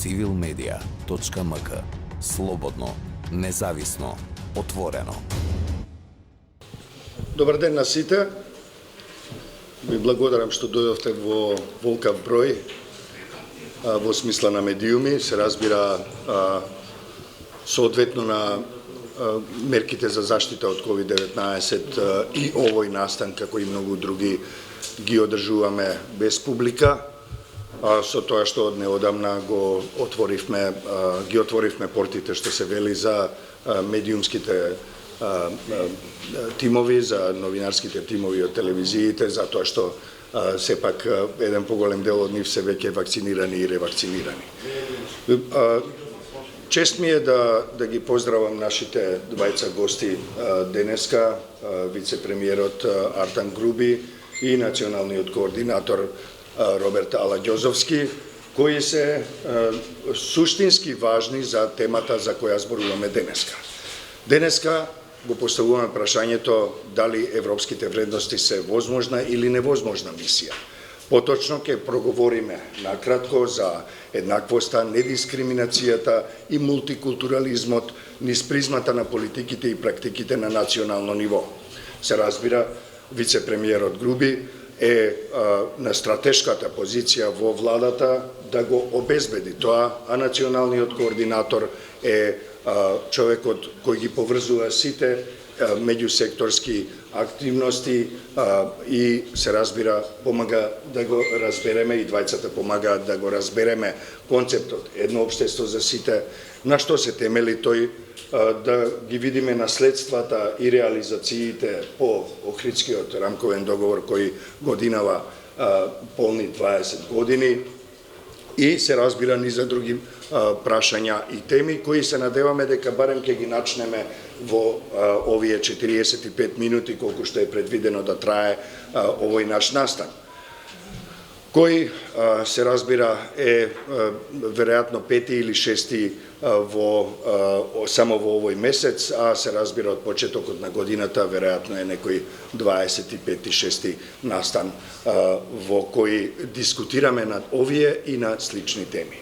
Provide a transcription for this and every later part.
civilmedia.mk. Слободно, независно, отворено. Добар ден на сите. Ви благодарам што дојдовте во волкав број во смисла на медиуми, се разбира соодветно на мерките за заштита од COVID-19 и овој настан, како и многу други, ги одржуваме без публика. Со тоа што од неодамна ги отворивме портите, што се вели, за медиумските тимови, за новинарските тимови од телевизиите, затоа што сепак еден поголем дел од нив се веќе вакцинирани и ревакцинирани. Чест ми е да ги поздравам нашите двајца гости денеска, вице-премиерот Артан Груби и националниот координатор Роберт Аладјозовски, кои се суштински важни за темата за која зборуваме денеска. Денеска го поставуваме прашањето дали европските вредности се возможна или невозможна мисија. Поточно ќе проговориме накратко за еднаквоста, недискриминацијата и мултикултурализмот низ призмата на политиките и практиките на национално ниво. Се разбира, вице-премиерот Груби е на стратешката позиција во владата да го обезбеди тоа, а националниот координатор е човекот кој ги поврзува сите меѓусекторски активности и се разбира помага да го разбереме, и двајцата помагаат да го разбереме концептот едно општество за сите, на што се темели тој, да ги видиме наследствата и реализациите по Охридскиот рамковен договор кој годинава полни 20 години, и се разбира ни за други прашања и теми кои се надеваме дека барем ќе ги начнеме во овие 45 минути колку што е предвидено да трае овој наш настан, кој се разбира е веројатно пети или шести само во овој месец, а се разбира од почетокот на годината веројатно е некој 25-6 настан во кој дискутираме над овие и на слични теми.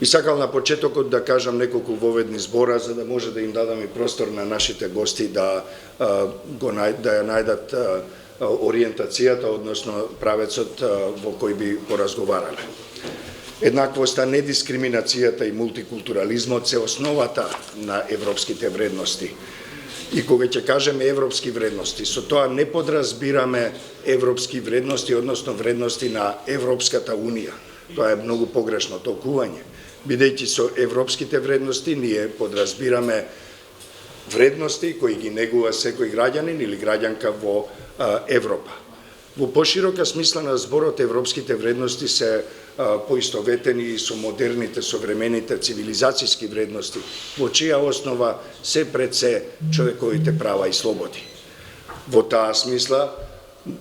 И сакал на почетокот да кажам неколку воведни збора за да може да им дадам и простор на нашите гости да ја најдат ориентацијата, односно правецот во кој би поразговарале. Еднаквоста, недискриминацијата и мултикултурализмот се основата на европските вредности. И кога ќе кажеме европски вредности, со тоа не подразбираме европски вредности, односно вредности на Европската Унија. Тоа е многу погрешно толкување. Бидејќи со европските вредности ние подразбираме вредности кои ги негува секој граѓанин или граѓанка во Европа. Во поширока смисла на зборот, европските вредности се поистоветени со модерните, современите цивилизацијски вредности, во чија основа се пред се човековите права и слободи. Во таа смисла,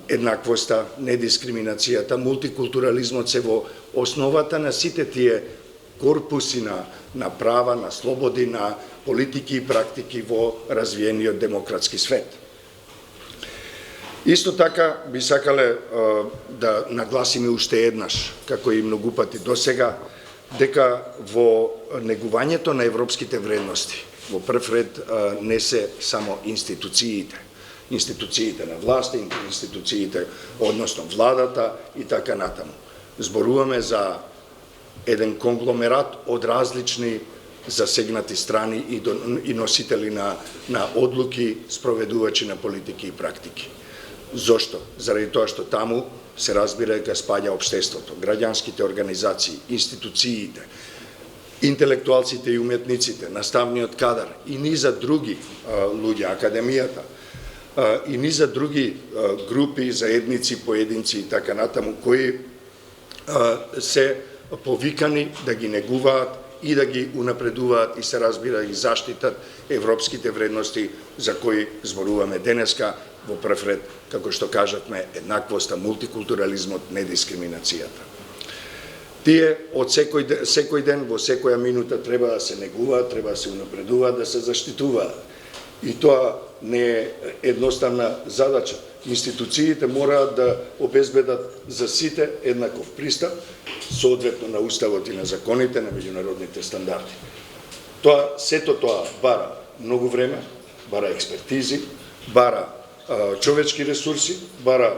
еднаквоста, недискриминацијата, мултикултурализмот се во основата на сите тие корпуси на права, на слободи, на политики и практики во развиениот демократски свет. Исто така би сакале да нагласиме уште еднаш, како и многу пати досега, дека во негувањето на европските вредности во прв ред не се само институциите на власт, институциите, односно владата и така натаму. Зборуваме за еден конгломерат од различни засегнати страни и носители на одлуки, спроведувачи на политики и практики. Зошто? Заради тоа што таму се разбира дека спаѓа општеството, граѓанските организации, институциите, интелектуалците и уметниците, наставниот кадар и низа други луѓе, академијата, и низа други групи, заедници, поединци и така натаму, кои се повикани да ги негуваат и да ги унапредуваат и се разбира да ги заштитат европските вредности за кои зборуваме денеска, во прв ред, како што кажавме, еднаквоста, мултикултурализмот, недискриминацијата. Тие од секој ден, во секоја минута треба да се негуваат, треба да се унапредуваат, да се заштитуваат. И тоа не е едноставна задача. институциите мораат да обезбедат за сите еднаков пристап, соодветно на уставот и на законите, на меѓународните стандарди. Сето тоа бара многу време, бара експертизи, бара човечки ресурси, бара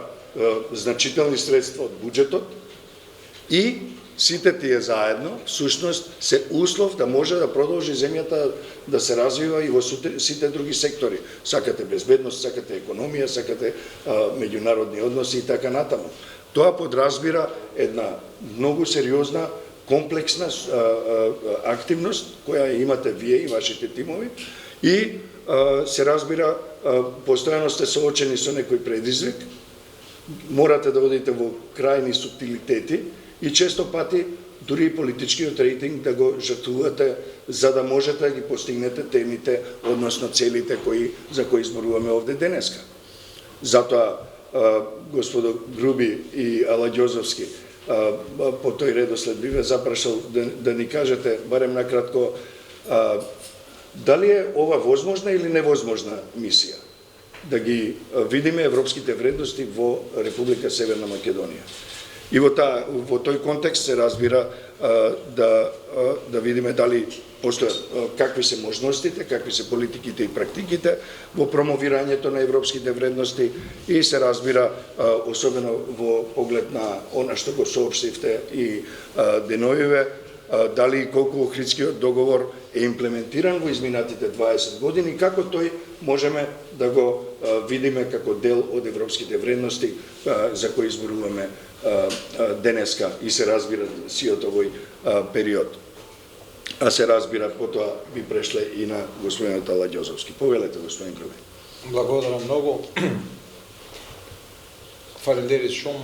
значителни средства од буџетот и сите тие заедно, всушност, се услов да може да продолжи земјата да се развива и во сите други сектори. Сакате безбедност, сакате економија, сакате меѓународни односи и така натаму. Тоа подразбира една многу сериозна, комплексна активност која имате вие и вашите тимови и се разбира, постојано сте соочени со некој предизвик, морате да одите во крајни суптилитети и често пати дури и политичкиот рейтинг да го жртвувате за да можете да ги постигнете темите, односно целите за кои зборуваме овде денеска. Затоа, господо Груби и Аладјозовски, по тој редослед би ве запрашал да ни кажете, барем накратко, дали е ова возможна или невозможна мисија? Да ги видиме европските вредности во Република Северна Македонија. И во тој контекст се разбира да видиме дали постојат какви се можностите, какви се политиките и практиките во промовирањето на европските вредности и се разбира особено во поглед на она што го соопштивте и деновиве, дали и колку Охридскиот договор е имплементиран во изминатите 20 години, како тој можеме да го видиме како дел од европските вредности за кои зборуваме денеска и се разбира сиот овој период. А се разбира, потоа би прешле и на господинот Аладјозовски. Повелете, господин Груби. Благодарам многу. Фалендерис шум,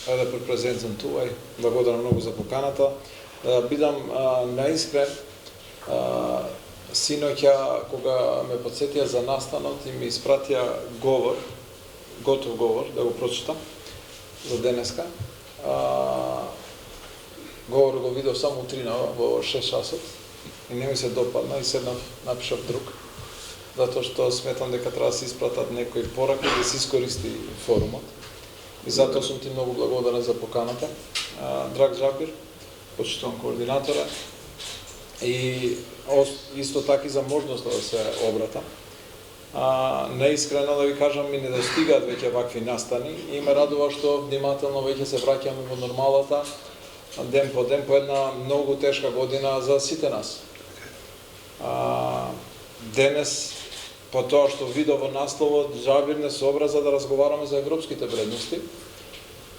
да препрезентам туај. Благодарам многу за поканата. Бидам наискрен, синоќа кога ме подсетија за настанот и ми испратија говор, готов говор, да го прочитам за денеска. Говор го видов само утринава во 6 часот и не ми се допадна и седнав, напишав друг. Затоа што сметам дека треба да се испратат некои пораки да се искористи форумот. И затоа сум ти многу благодарен за поканата. Драг Джабир, почитувам координатора и исто така и за можноста да се обратам. Неискрено да ви кажам, ми не достигаат веќе вакви настани и ме радува што внимателно веќе се враќаме во нормалата ден по ден по една многу тешка година за сите нас. Денес, по тоа што видов во насловот, Джабир не се образа да разговараме за европските вредности,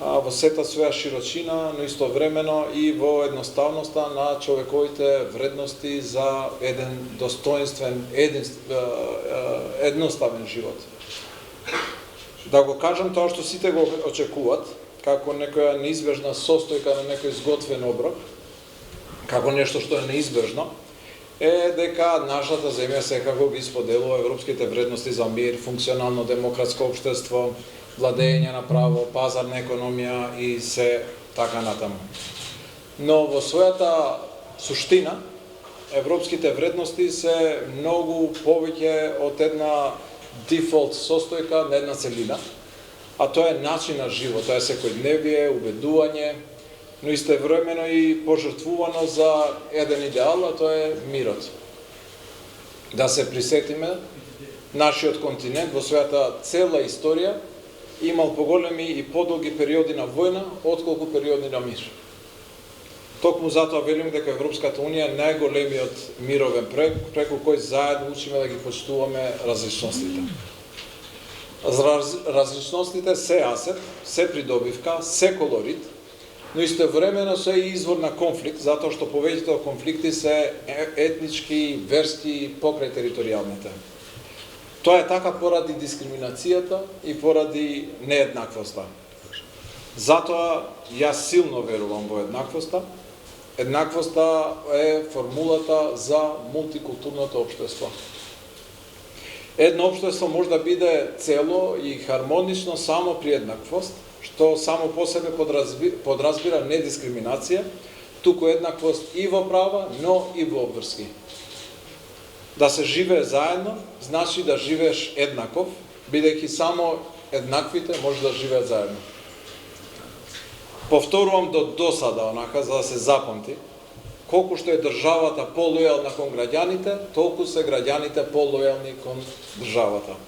во сета своја широчина, но истовремено и во едноставноста на човековите вредности за еден достоинствен, едноставен живот. Да го кажам тоа што сите го очекуваат, како некоја неизбежна состојка на некој сготвен оброк, како нешто што е неизбежно, е дека нашата земја секако ги споделува европските вредности за мир, функционално демократско општество, владење на право, пазарна економија и се така натаму. Но во својата суштина, европските вредности се многу повеќе од една дефолт состојка на една целина, а тоа е начин на живот, тоа е секојдневие, убедување, но истовремено и пожртвувано за еден идеал, а тоа е мирот. Да се присетиме, нашиот континент во својата цела историја имал поголеми и подолги периоди на војна, отколку периоди на мир. Токму затоа велим дека Европската Унија е најголемиот мировен проект, преку кој заедно учиме да ги почитуваме различностите. Различностите се асет, се придобивка, се колорит, но истовремено се и извор на конфликт, затоа што повеќето конфликти се етнички, верски, покрај територијалните. Тоа е така поради дискриминацијата и поради нееднаквоста. Затоа јас силно верувам во еднаквоста. Еднаквоста е формулата за мултикултурното општество. Едно општество може да биде цело и хармонично само при еднаквост, што само по себе подразбира недискриминација, туку еднаквост и во права, но и во обврски. Да се живее заедно, значи да живееш еднаков, бидејќи само еднаквите може да живеат заедно. Повторувам до досада, онака, за да се запамти, колку што е државата полојална кон граѓаните, толку се граѓаните полојални кон државата.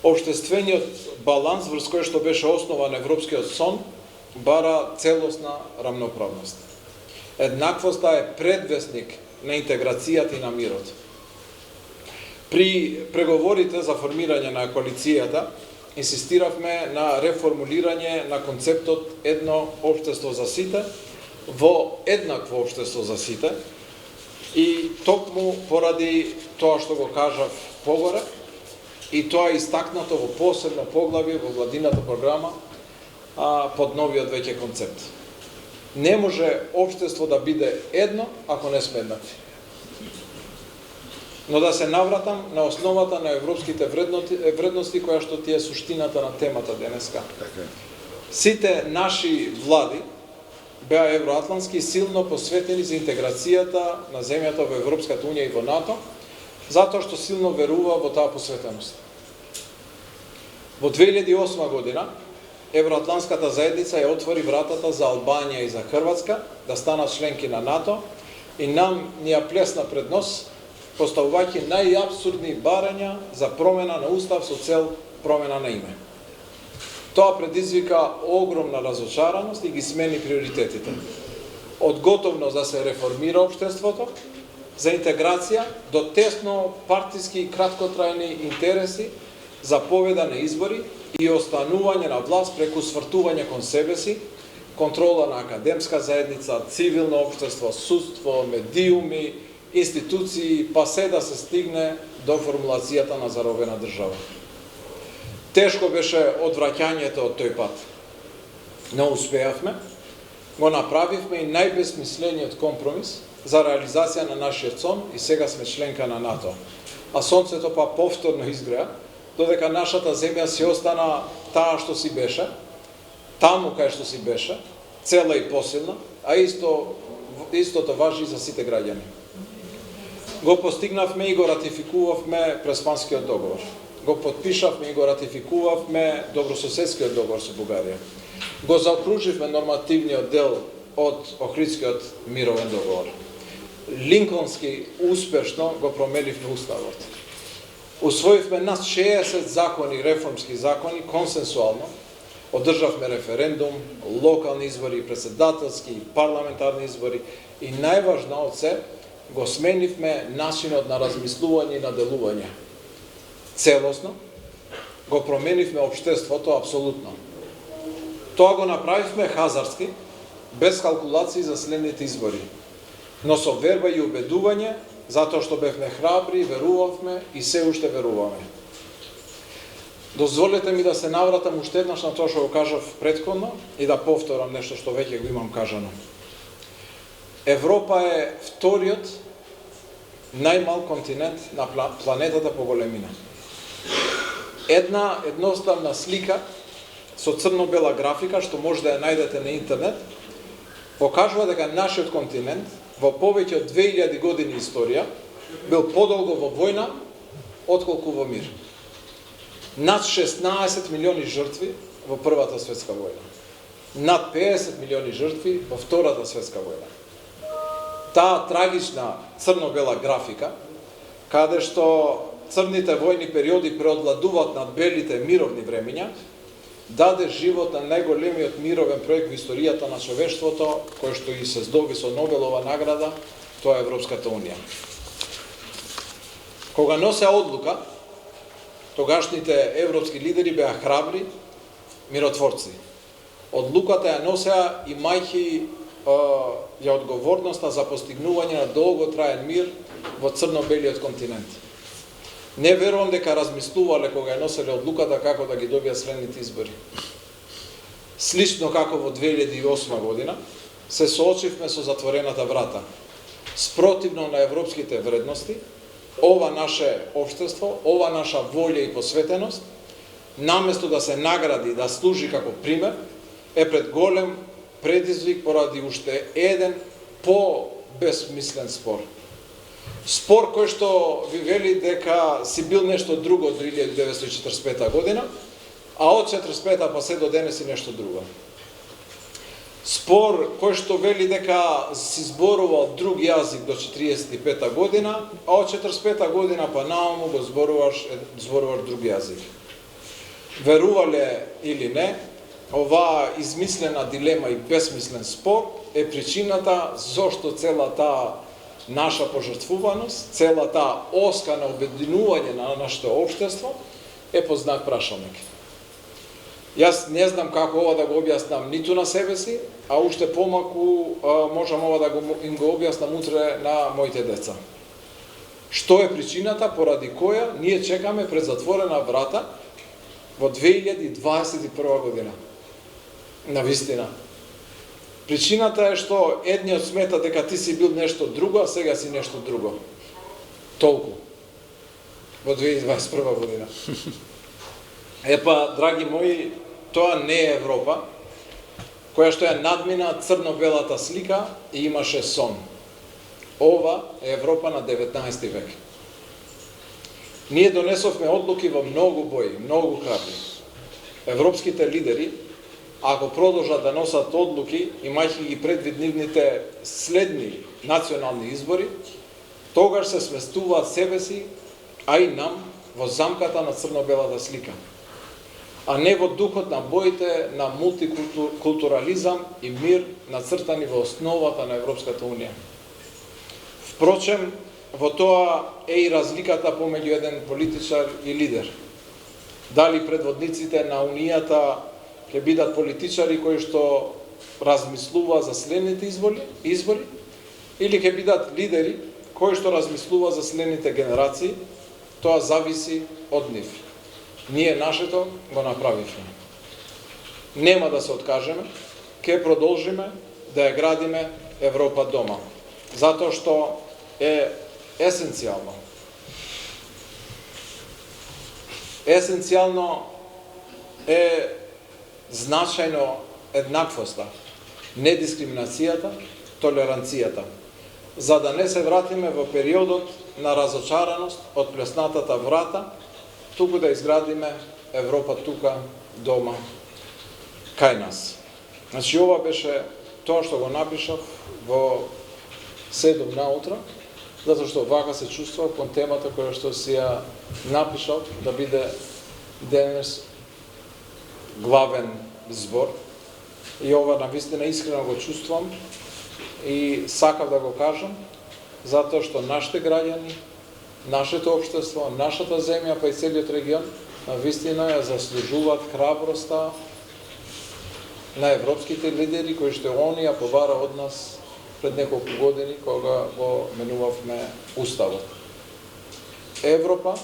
Обштествениот баланс врз кој што беше основан европскиот сон бара целосна рамноправност. Еднаквоста е предвесник на интеграцијата и на мирот. При преговорите за формирање на коалицијата инсистиравме на реформулирање на концептот едно општество за сите во еднакво општество за сите и токму поради тоа што го кажав погоре и тоа е истакнато во посебно поглавје во владината програма под новиот веќе концепт. Не може општество да биде едно ако не сме еднакви. Но да се навратам на основата на европските вредности која што ти е суштината на темата денеска. Сите наши влади беа евроатлантски силно посветени за интеграцијата на земјата во Европската унија и во НАТО, затоа што силно верува во таа посветеност. Во 2008 година Евроатлантската заедница ја отвори вратата за Албанија и за Хрватска да станат членки на НАТО и нам ни ја плесна пред нос, поставувајќи најапсурдни барања за промена на устав со цел промена на име. Тоа предизвика огромна разочараност и ги смени приоритетите. Од готовност да се реформира општеството, за интеграција до тесно партиски и краткотрајни интереси за победа на избори и останување на власт преку свртување кон себе си, контрола на академска заедница, цивилно општество, судство, медиуми, институции, па се да се стигне до формулацијата на заробена држава. Тешко беше одвраќањето од тој пат, но успеавме, го направивме и најбесмислениот компромис за реализација на нашиот сон и сега сме членка на НАТО. А сонцето па повторно изгреа, додека нашата земја си остана таа што си беше, таму кај што си беше, цела и посилна, а истото важи за сите граѓани. Го постигнавме и го ратификувавме Преспанскиот договор. Го подпишавме и го ратификувавме добрососедскиот договор со Бугарија. Го заокруживме нормативниот дел од Охридскиот мировен договор. Линконски успешно го променивме уставот. Усвоивме над 60 закони, реформски закони, консенсуално. Одржавме референдум, локални избори, председателски, парламентарни избори и најважно од се, го сменивме начинот на размислување и на делување. Целосно, го променивме општеството апсолутно. Тоа го направивме хазарски, без калкулации за следните избори, но со верба и убедување, затоа што бевме храбри, верувавме и се уште веруваме. Дозволете ми да се навратам уште еднаш на тоа што го кажав претходно и да повторам нешто што веќе го имам кажано. Европа е вториот најмал континент на планетата по големина. Една едноставна слика со црно-бела графика, што може да ја најдете на интернет, покажува дека нашиот континент во повеќе од 2000 години историја бил подолго во војна отколку во мир. Над 16 милиони жртви во Првата светска војна. Над 50 милиони жртви во Втората светска војна. Таа трагична црно-бела графика, каде што црните војни периоди преодладуваат над белите мировни времења, даде живот на најголемиот мировен проект во историјата на човештвото, кој што и се здоби со Нобелова награда, тоа е Европската унија. Кога носе одлука, тогашните европски лидери беа храбри миротворци. Одлуката ја носеа имајќи ја одговорноста за постигнување на долготраен мир во црно-белиот континент. Не верувам дека размислувале кога ја носеле одлуката како да ги добијат следните избори. Слично како во 2008 година, се соочивме со затворената врата. Спротивно на европските вредности, ова наше општество, ова наша волја и посветеност, наместо да се награди, да служи како пример, е пред голем предизвик поради уште еден по-безсмислен спор. Спор кој што ви вели дека си бил нешто друго од 1945 година, а од 1945 па се до денес и нешто друго. Спор кој што вели дека си зборувал друг јазик до 1945 година, а од 1945 година па наому го зборуваш друг јазик. Верувале или не, оваа измислена дилема и безсмислен спор е причината зошто цела таа наша пожртвуваност, цела таа оска на обединување на нашето општество е под знак прашалник. Јас не знам како ова да го објаснам ниту на себе си, а уште помалку можам ова да им го објаснам утре на моите деца. Што е причината поради која ние чекаме пред затворена врата во 2021 година? Навистина. Причината е што едниот смета дека ти си бил нешто друго, а сега си нешто друго. Толку. Во 2021 година. Епа, драги мои, тоа не е Европа, која што ја надмина црно-белата слика и имаше сон. Ова е Европа на 19 век. Ние донесовме одлуки во многу бои, многу храбри. Европските лидери, ако продолжат да носат одлуки, имајќи ги предвид нивните следни национални избори, тогаш се сместуваат себе си, а и нам, во замката на црно-белата слика, а не во духот на боите на мултикултурализам и мир нацртани во основата на Европската Унија. Впрочем, во тоа е и разликата помеѓу еден политичар и лидер. Дали предводниците на Унијата ќе бидат политичари кои што размислува за следните избори, или ќе бидат лидери кои што размислува за следните генерации, тоа зависи од нив. Ние нашето го направивме. Нема да се откажеме, ќе продолжиме да ја градиме Европа дома, затоа што е есенцијално. Есенцијално е значајно еднаквоста, недискриминацијата, толеранцијата, за да не се вратиме во периодот на разочараност од плеснатата врата, туку да изградиме Европа тука, дома, кај нас. Значи, ова беше тоа што го напишав во 7 наутро, затоа што вака се чувствував кон темата која што си ја напишав да биде денес главен збор. И ова навистина искрено го чувствувам и сакав да го кажам, затоа што нашите граѓани, нашето општество, нашата земја, па и целиот регион, навистина ја заслужуваат храброста на европските лидери кои што они ја побара од нас пред неколку години кога го менувавме Уставот. Европа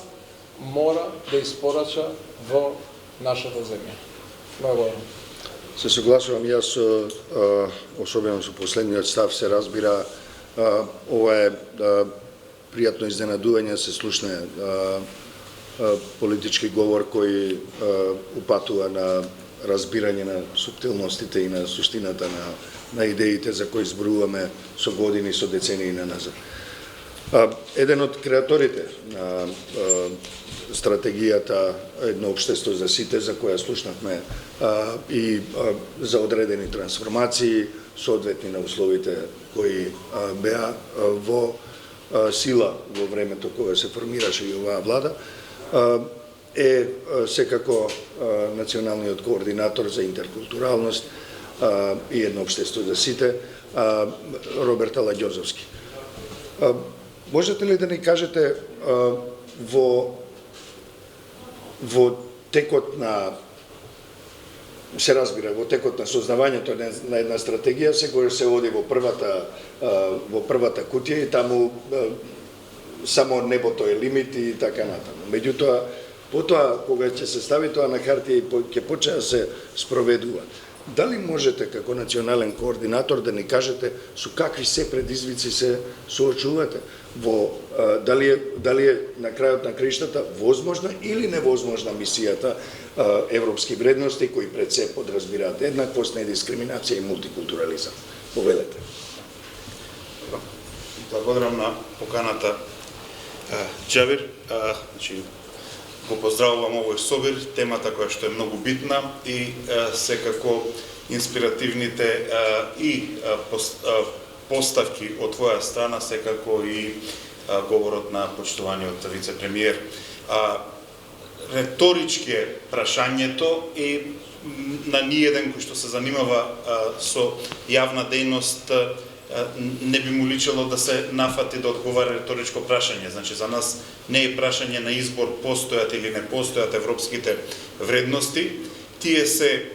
мора да испорача во нашата земја. Благодарам. Се согласувам јас со особено со последниот став, се разбира, ова е пријатно изненадување, се слушне политички говор кој упатува на разбирање на суптилностите и на суштината на идеите за кои зборуваме со години, со децении назад. Еден од креаторите на стратегијата Едно општество за сите, за која слушнавме и за одредени трансформации, соодветни на условите кои беа во сила во времето кога се формираше и оваа влада, е секако националниот координатор за интеркултуралност и Едно општество за сите, Роберт Аладјозовски. Можете ли да ни кажете во текот на, се разбира, во текот на создавањето на една стратегија, се оди во првата кутија и таму само небото е лимит и така натаму. Меѓутоа, потоа, кога ќе се стави тоа на хартија и ќе почне да се спроведува, дали можете како национален координатор да ни кажете со какви се предизвици се соочувате? Дали е на крајот на краиштата возможна или невозможна мисијата европски вредности кои пред се подразбираат еднаквост, недискриминација и мултикултурализам? Повелете. благодарам на поканата Џавир. Значи, го поздравувам овој собир, темата која што е многу битна и секако инспиративните и поставки од твоја страна, секако и говорот на почитуваниот вице-премиер. Реторички е прашањето и на ниеден кој што се занимава со јавна дејност не би му личело да се нафати да одговара реторичко прашање. Значи, за нас не е прашање на избор постојат или не постојат европските вредности. Тие се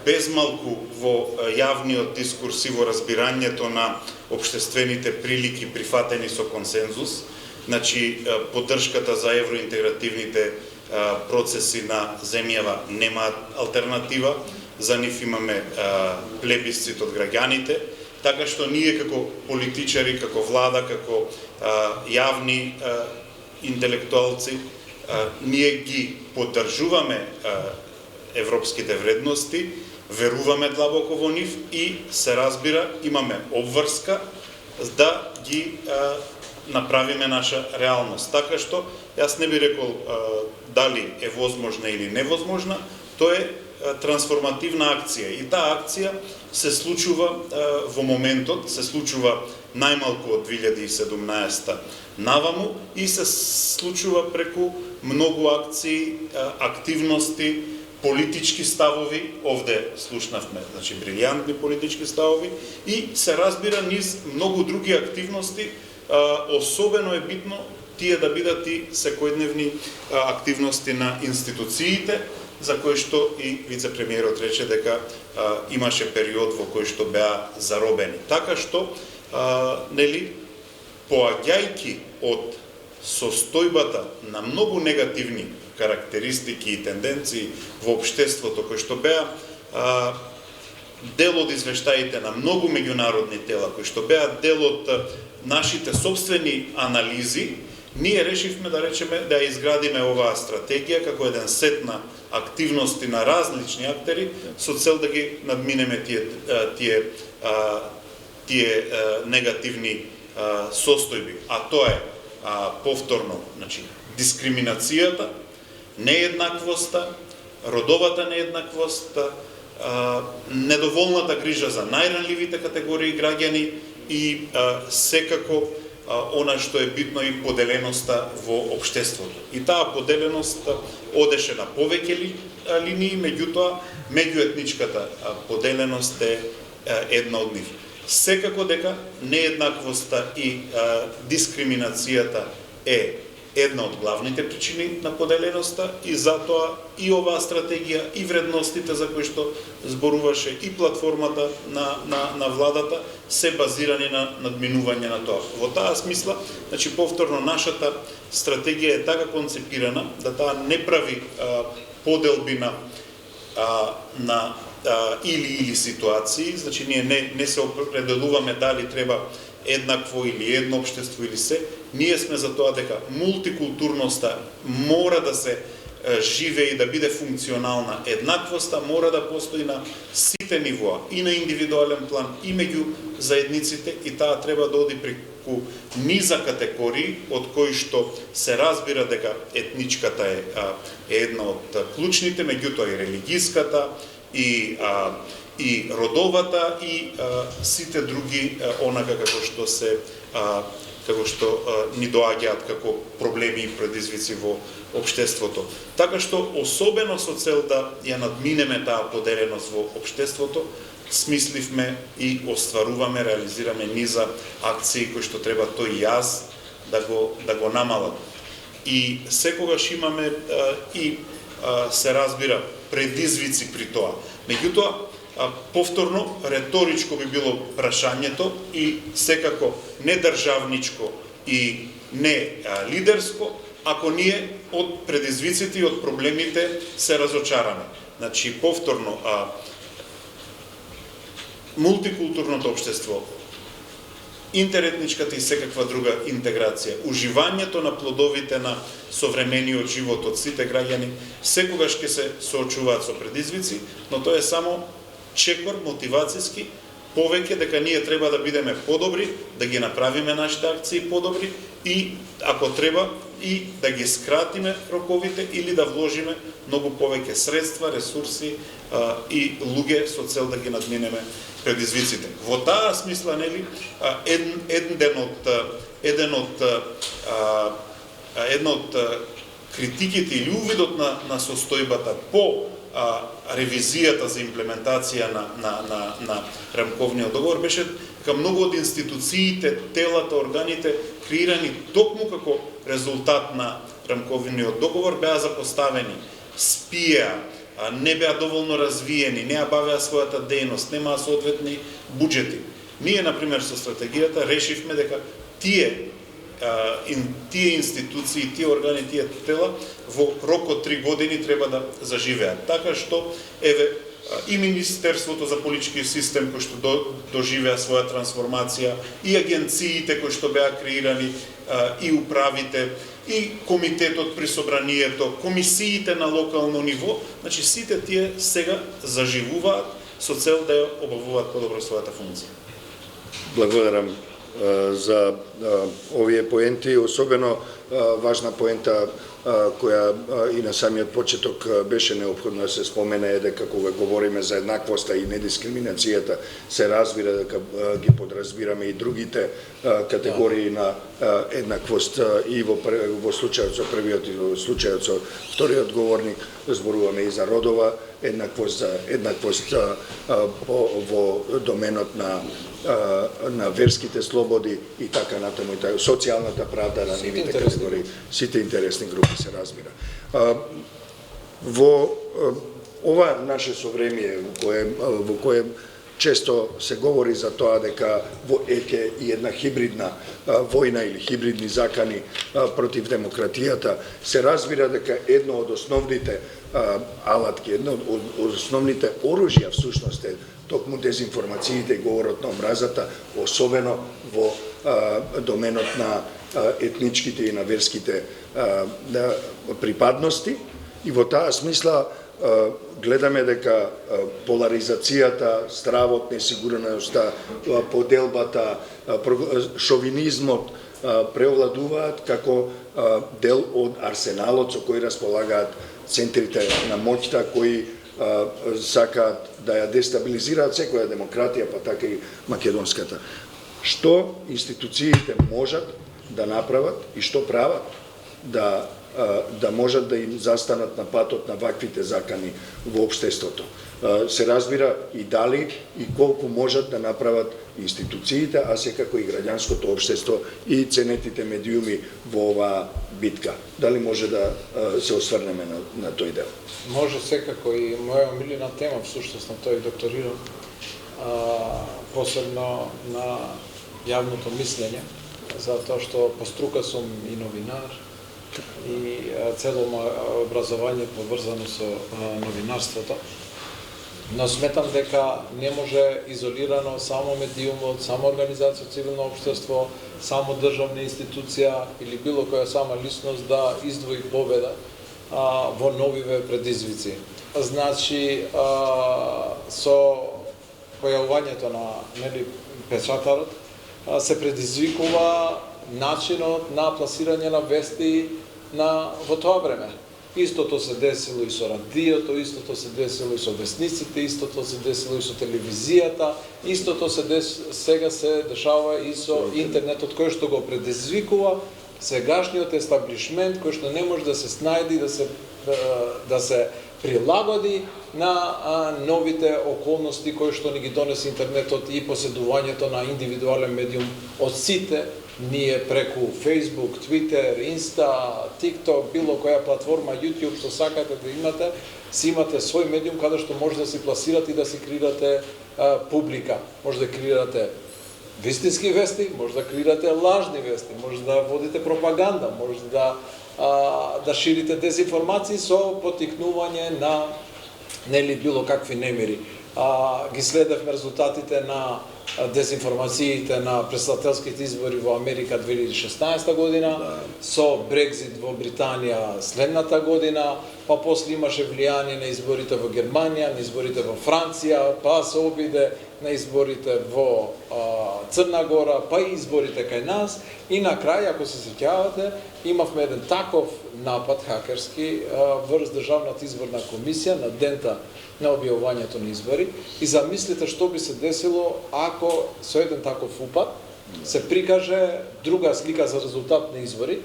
безмалку во јавниот дискурс и во разбирањето на општествените прилики прифатени со консензус. Значи, поддршката за евроинтегративните процеси на земјава немаат алтернатива, за нив имаме плебисцит од граѓаните, така што ние како политичари, како влада, како јавни интелектуалци, ние ги поддржуваме европските вредности, веруваме длабоко во нив и се разбира, имаме обврска да ги направиме наша реалност. Така што, јас не би рекол дали е возможна или невозможна, тоа е трансформативна акција. И таа акција се случува во моментот, се случува најмалку од 2017 наваму и се случува преку многу акции, активности, политички ставови, овде слушнавме, значи брилјантни политички ставови и се разбира низ многу други активности. Особено е битно тие да бидат и секојдневни активности на институциите, за кои што и вице-премиерот рече дека имаше период во кој што беа заробени. Така што, нели, поаѓајки од состојбата на многу негативни карактеристики и тенденции во општеството, кои што беа дел од извештаите на многу меѓународни тела, кои што беа дел од нашите собствени анализи, ние решивме да речеме да изградиме оваа стратегија како еден сет на активности на различни актери со цел да ги надминеме тие негативни состојби. А тоа е повторно, значи, дискриминацијата, нееднаквоста, родовата нееднаквост, недоволната грижа за најранливите категории граѓани и секако она што е битно и поделеноста во општеството. И таа поделеност одеше на повеќе линии, меѓутоа меѓуетничката поделеност е една од нив. Секако дека нееднаквоста и дискриминацијата е една од главните причини на поделеноста и затоа и оваа стратегија и вредностите за кои што зборуваше и платформата на владата се базирани на надминување на тоа. Во таа смисла, значи повторно нашата стратегија е така концепирана да таа не прави поделби на или ситуации, значи ние не се определуваме дали треба еднакво или едно општество или се, ние сме за тоа дека мултикултурноста мора да се живее и да биде функционална. Еднаквоста мора да постои на сите нивоа, и на индивидуален план, и меѓу заедниците, и таа треба да оди преку низа категории, од кои што се разбира дека етничката е една од клучните, меѓутоа и религиската, и родовата, и сите други онака како што ни доаѓаат како проблеми и предизвици во општеството. Така што, особено со цел да ја надминеме таа поделеност во општеството, смисливме и остваруваме, реализираме низа акции кои што треба тој јаз да го намалат. И секогаш имаме и се разбира предизвици при тоа. Меѓутоа, повторно, реторичко би било прашањето и секако недржавничко и не лидерско, ако ние од предизвиците и од проблемите се разочараме. Значи, повторно, мултикултурното општество, интеретничката и секаква друга интеграција, уживањето на плодовите на современиот живот од сите граѓани, секогаш ќе се соочуваат со предизвици, но тоа е само чекор мотивацијски повеќе дека ние треба да бидеме подобри, да ги направиме нашите акции подобри и ако треба и да ги скратиме роковите или да вложиме многу повеќе средства, ресурси и луѓе со цел да ги надминеме предизвиците. Во таа смисла, нели, една од критиките или увидот на состојбата по ревизијата за имплементација на рамковниот договор беше дека многу од институциите, телата, органите креирани токму како резултат на рамковниот договор беа запоставени, спија, не беа доволно развиени, не ја бавеа својата дејност, немаа соодветни буџети. Ние, например, со стратегијата решивме дека тие институции, тие органи, тие тела во рок од 3 години треба да заживеат. Така што, еве, и Министерството за политички систем кој што доживеа своја трансформација, и агенциите кои што беа креирани, и управите, и комитетот при собранието, комисиите на локално ниво, значи сите тие сега заживуваат со цел да ја обавуваат подобро својата функција. Благодарам за овие поенти, особено важна поента која и на самиот почеток беше неопходно да се спомене е дека кога говориме за еднаквоста и недискриминацијата, се разбира дека ги подразбираме и другите категории на еднаквост и во случајот со првиот и во случајот со вториот говорник, зборуваме и за родова еднаквост во доменот на верските слободи и така натаму, и социјалната правда на нивите категории, сите интересни групи се разбира. Во ова наше совремие во кое често се говори за тоа дека е и една хибридна војна или хибридни закани против демократијата, се разбира дека едно од основните алатки, едно од основните оружја всушност е токму дезинформациите и говорот на омразата, особено во доменот на етничките и на верските припадности. И во таа смисла гледаме дека поларизацијата, стравот, несигурноста, поделбата, шовинизмот преовладуваат како дел од арсеналот со кој располагаат центрите на моќта кои сакаат да ја дестабилизираат секоја демократија, па така и македонската. Што институциите можат да направат и што прават да можат да им застанат на патот на ваквите закани во општеството. Се разбира и дали и колку можат да направат институциите, а секако и граѓанското општество и ценетите медиуми во оваа битка. Дали може да се осврнеме на тој дел? Може секако, и моја омилена тема всушност на тој докторирам, посебно на јавното мислење, затоа што по струка сум и новинар, и цело образование поврзано со новинарството. Но сметам дека не може изолирано само медиумот, само организација цивилно општество, само државна институција или било која сама личност да издвои победа во новиве предизвици. Значи, со појавувањето на печатарот се предизвикува начинот на пласирање на вести во тоа време. Истото се десило и со радиото, истото се десило и со вестниците, истото се десило и со телевизијата, истото сега се дешава и со интернетот, кој што го предизвикува сегашниот естаблишмент, кој што не може да се снајди, да се прилагоди на новите околности кои што ни ги донесе интернетот и поседувањето на индивидуален медиум од сите ние преку Facebook, Twitter, Insta, TikTok, било која платформа, YouTube, што сакате да имате, си имате свој медиум каде што може да си пласирате и да си креирате публика. Може да креирате вистински вести, може да креирате лажни вести, може да водите пропаганда, може да ширите дезинформации со поттикнување на било какви немири. Ги следевме резултатите на дезинформациите на претседателските избори во Америка 2016 година, со Брекзит во Британија следната година, па после имаше влијание на изборите во Германија, на изборите во Франција, па се обиде на изборите во Црна Гора, па и изборите кај нас, и на крај, ако се сеќавате, имавме еден таков напад хакерски врз Државната изборна комисија на дента на објавувањето на избори, и замислите што би се десило ако со еден таков упад се прикаже друга слика за резултат на избори,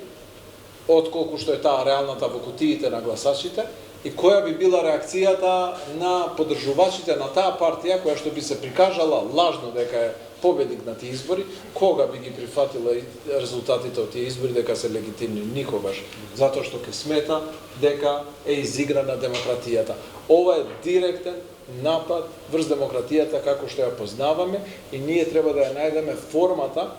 отколку што е таа реалната во кутиите на гласачите, и која би била реакцијата на поддржувачите на таа партија која што би се прикажала лажно дека е победник на тие избори, кога би ги прифатила резултатите од тие избори дека се легитимни? Никогаш, затоа што ќе смета дека е изиграна демократијата. Ова е директен напад врз демократијата како што ја познаваме, и ние треба да ја најдеме формата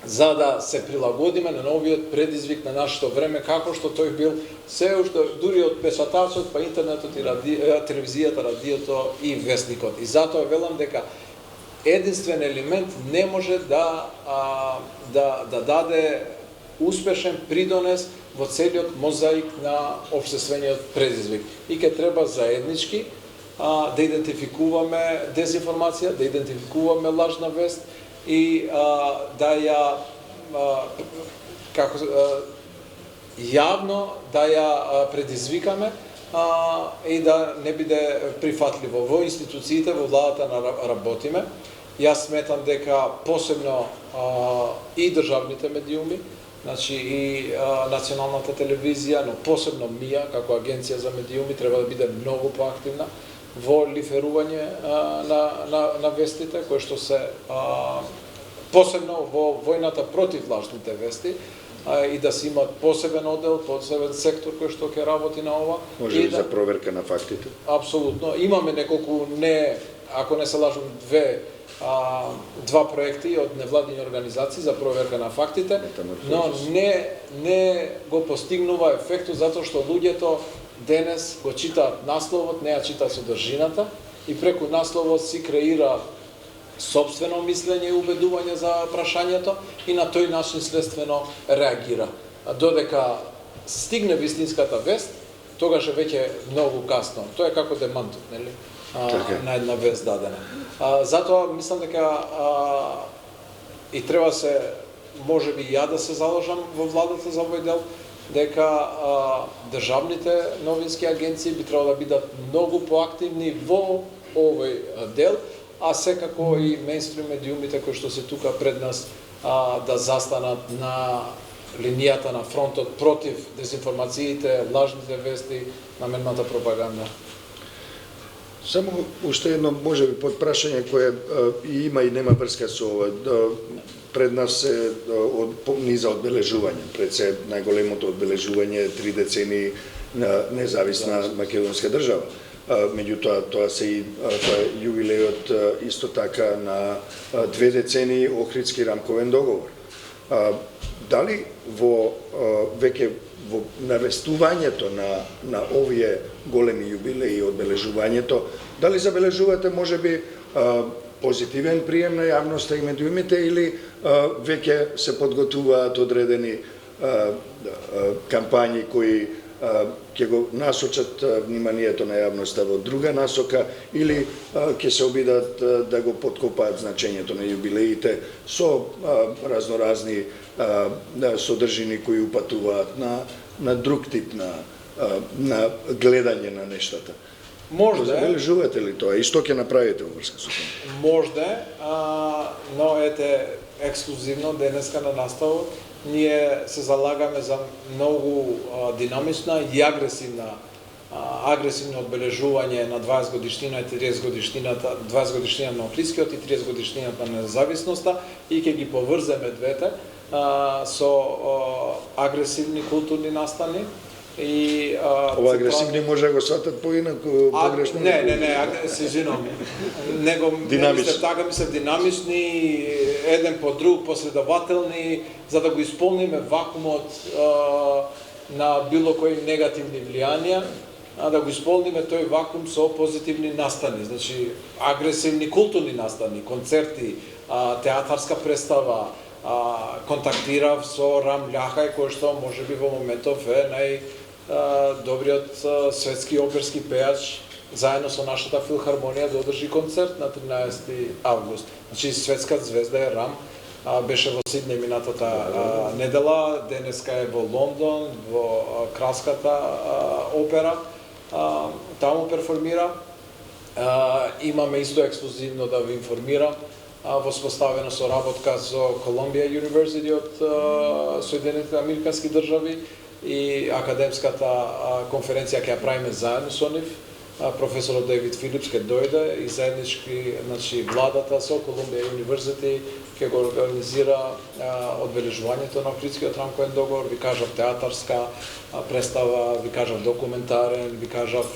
за да се прилагодиме на новиот предизвик на нашето време, како што тој бил се уште дури од печатачот, па интернетот и телевизијата, радиото и вестникот. И затоа велам дека единствен елемент не може да даде успешен придонес во целиот мозаик на општествениот предизвик. И ќе треба заеднички да идентификуваме дезинформација, да идентификуваме лажна вест, и да ја јавно да ја предизвикаме и да не биде прифатливо. Во институциите, во владата работиме. Јас сметам дека посебно и државните медиуми, значи и националната телевизија, но посебно МИА како агенција за медиуми треба да биде многу поактивна во лиферување на вестите, кои што се посебно во војната против лажните вести, и да се има посебен оддел, посебен сектор кој што ќе работи на ова. Може ли за проверка на фактите? Апсолутно. Имаме неколку, ако не се лажам, два проекти од невладини организации за проверка на фактите, но не го постигнува ефектот, затоа што луѓето денес го читаат насловот, не ја читаат содржината, и преку насловот си креира собствено мислење и убедување за прашањето, и на тој начин следствено реагира. Додека стигне вистинската вест, тогаш е веќе многу касно. Тоа е како демантот, нели? На една вест дадена. Затоа мислам дека и треба се, може би ја да се заложам во владата за овој дел, дека државните новински агенции би требало да бидат многу поактивни во овој дел, а секако и мејнстрим медиумите кои што се тука пред нас да застанат на линијата на фронтот против дезинформациите, лажните вести, наменната пропаганда. Само уште едно, може би, подпрашање кое има и нема врска со ова. Пред нас е низа одбележување, пред се најголемото одбележување 3 децени на независна македонска држава. Меѓутоа, тоа е јубилејот исто така на 2 децени Охридски рамковен договор. Дали веќе во навестувањето на овие големи јубилеи и одбележувањето, дали забележувате можеби позитивен прием на јавноста и медиумите, или веќе се подготвуваат одредени кампањи кои ќе го насочат вниманието на јавноста во друга насока, или ќе се обидат да го подкопаат значењето на јубилеите со разноразни содржини кои упатуваат на друг тип на гледање на нештата. Можда. Забележувате ли тоа и што ќе направите во врска со тоа? Можда, но ексклузивно денеска на наставот ние се залагаме за многу динамична и агресивно одбележување на 20 годишнина и 30 годишнината, 20 годишнина на Охридскиот и 30 годишнината на независноста, и ќе ги поврземе двете со агресивни културни настани. Ова агресивни може да го сватат поинаку, погрешно? Не, се извинувам. Него мислев динамични, еден по друг, последователни, за да го исполниме вакуумот на било кои негативни влијанија, да го исполниме тој вакуум со позитивни настани, значи агресивни културни настани, концерти, театарска представа. Контактирав со Рам Љахај, кој што можеби во моментов е најдобриот светски оперски пејач заедно со нашата филхармонија да одржи концерт на 13 август. Значи светска звезда е Рам, беше во Сиднеј минатата недела, денеска е во Лондон, во Кралската опера, таму перформира. Имаме исто ексклузивно да ви информирам, воспоставено со работка со Колумбија University од Соединетите Американски држави и академската конференција ќе ја правиме заедно со нив. Професорот Дейвид Филипс ќе дојде и заеднички, значи, владата со Колумбија University ќе го организира одбележувањето на Охридскиот рамковен договор, ви кажав театарска представа, ви кажав документарен, ви кажав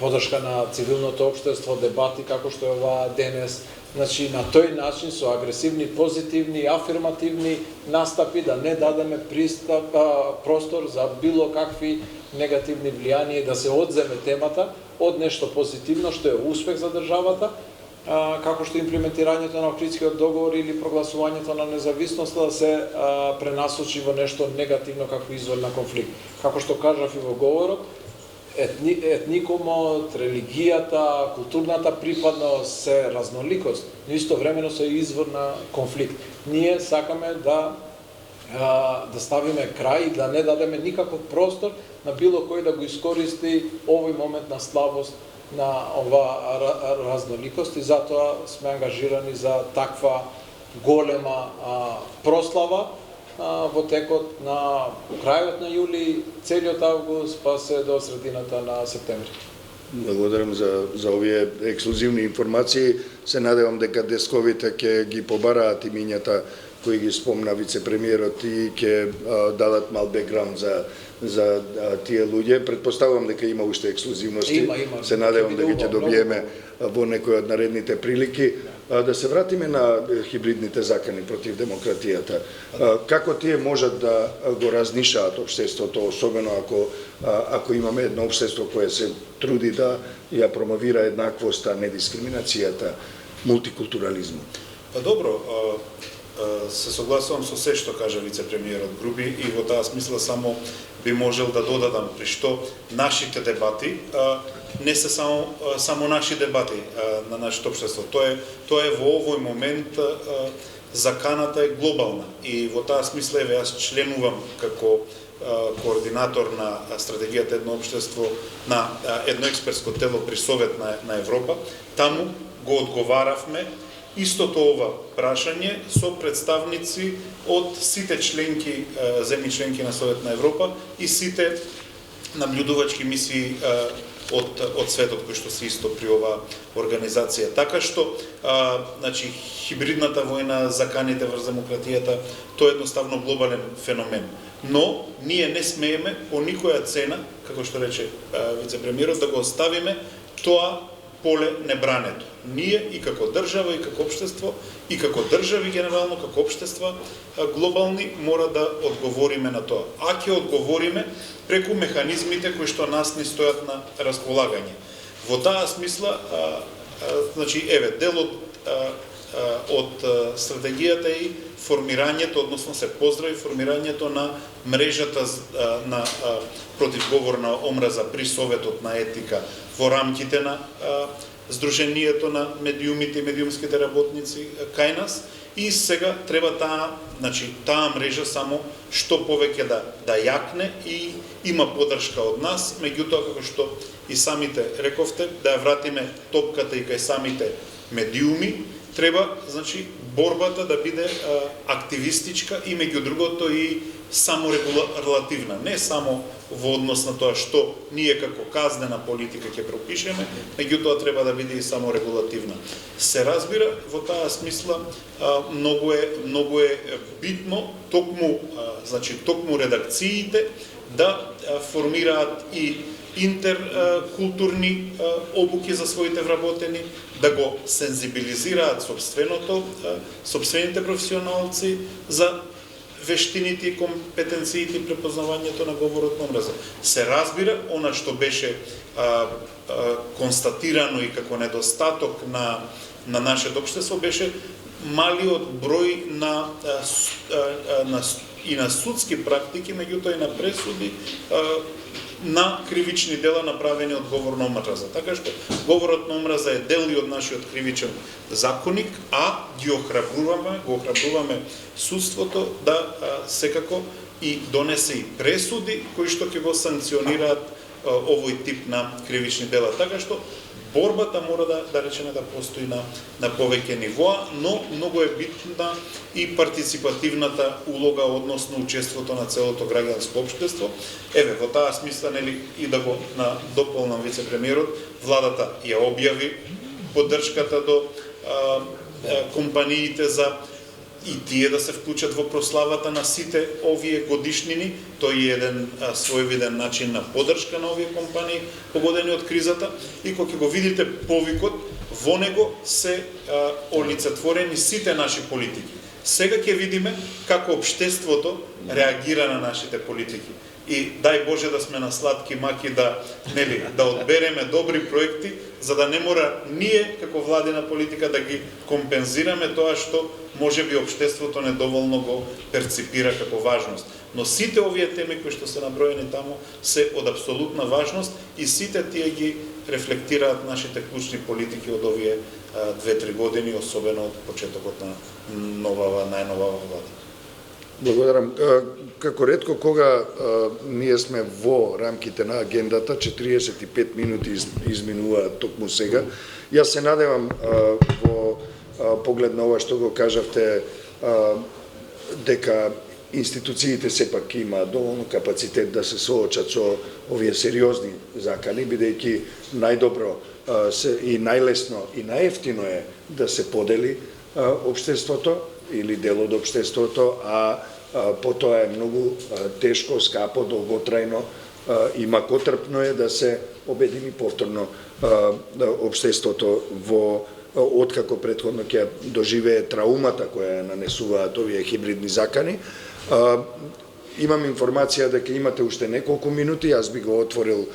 подршка на цивилното општество, дебати како што е ова денес. Значи, на тој начин со агресивни, позитивни, афирмативни настапи да не дадеме простор за било какви негативни влијанија, да се одземе темата од нешто позитивно што е успех за државата, како што имплементирањето на Охридскиот договор или прогласувањето на независноста да се пренасочи во нешто негативно како извор на конфликт. Како што кажав и во говорот, етникумот, религијата, културната припадност се разноликост, но истовремено се извор на конфликт. Ние сакаме да ставиме крај и да не дадеме никаков простор на било кој да го искористи овој момент на слабост на ова разноликост и затоа сме ангажирани за таква голема прослава во текот на крајот на јули, целиот август, па се до средината на септември. Благодарам за овие ексклузивни информации. Се надевам дека десковите ќе ги побараат имињата кои ги спомна вице-премиерот и ќе дадат мал бекграунд за тие луѓе. Предпоставувам дека има уште ексклузивности. Има. Се надевам дека ќе добиеме во некој од наредните прилики. Да се вратиме на хибридните закани против демократијата. Како тие можат да го разнишаат општеството, особено ако имаме едно општество кое се труди да ја промовира еднаквоста, недискриминацијата, мултикултурализмот? Па добро, се согласувам со се што кажа вице-премиерот Груби и во таа смисла само би можел да додадам при што нашите дебати не се само наши дебати на нашето општество. Тоа е во овој момент заканата е глобална и во таа смисла еве јас членувам како координатор на стратегијата едно општество на едно експертско тело при Совет на Европа. Таму го одговаравме истото ова прашање со представници од сите членки, земји членки на Совет на Европа и сите наблюдувачки мисии од светот кои што се исто при оваа организација. Така што, значи, хибридната војна, заканите врз демократијата, тоа е едноставно глобален феномен. Но ние не смееме по никоја цена, како што рече вице-премиерот, да го оставиме тоа поле небрането. Ние и како држава, и како општество, и како држави генерално, како општества глобални, мора да одговориме на тоа. А ќе одговориме преку механизмите кои што нас ни стојат на располагање. Во таа смисла, значи, еве, дел од стратегијата и формирањето, односно се поздрави формирањето на мрежата на против говор на омраза при Советот на етика во рамките на Сдруженијето на медиумите и медиумските работници кај нас и сега треба таа мрежа само што повеќе да јакне и има поддршка од нас, меѓутоа како што и самите рековте, да ја вратиме топката и кај самите медиуми, треба, значи, борбата да биде активистичка и меѓу другото и саморегулативна, не само во однос на тоа што ние како казнена политика ќе пропишеме, меѓутоа треба да биде и саморегулативна. Се разбира, во таа смисла многу е битно токму редакциите да формираат и интеркултурни обуки за своите вработени, да го сензибилизираат сопствените професионалци за вештините и компетенциите и препознавањето на говорот на омраза. Се разбира, она што беше констатирано и како недостаток на нашето општество беше малиот број на судски практики, меѓутоа и на пресуди на кривични дела направени од говор на омраза. Така што говорот на омраза е дел и од нашиот кривичен законник, а ги охрабруваме судството да секако и донесе и пресуди кои што ќе го санкционираат овој тип на кривични дела. Така што борбата мора да речеме да постои на повеќе нивоа, но многу е битна и партиципативната улога односно учеството на целото граѓанско општество. Еве, во таа смисла, нели, и да го дополнам вице-премиерот, владата ја објави поддршката до компаниите за и тие да се вклучат во прославата на сите овие годишнини. Тој е еден своевиден начин на поддршка на овие компании погодени од кризата, и кога ќе го видите повикот, во него се олицетворени сите наши политики. Сега ќе видиме како општеството реагира на нашите политики. И дај Боже да сме на сладки маки да одбереме добри проекти, за да не мора ние како владина политика да ги компензираме тоа што можеби општеството недоволно го перципира како важност. Но сите овие теми кои што се наброени таму се од апсолутна важност и сите тие ги рефлектираат нашите клучни политики од овие 2-3 години, особено од почетокот на најновава влада. Благодарам. Како ретко кога ние сме во рамките на агендата, 45 минути изминуваат токму сега. Јас се надевам во поглед на ова што го кажавте, дека институциите сепак има доволно капацитет да се соочат со овие сериозни закани, бидејќи најдобро и најлесно и најевтино е да се подели општеството или дел од општеството, а потоа е многу тешко, скапо, долготрајно и макотрпно е да се обедини повторно општеството во откако претходно ќе доживее траумата која нанесуваат овие хибридни закани. Имам информација дека имате уште неколку минути, јас би го отворил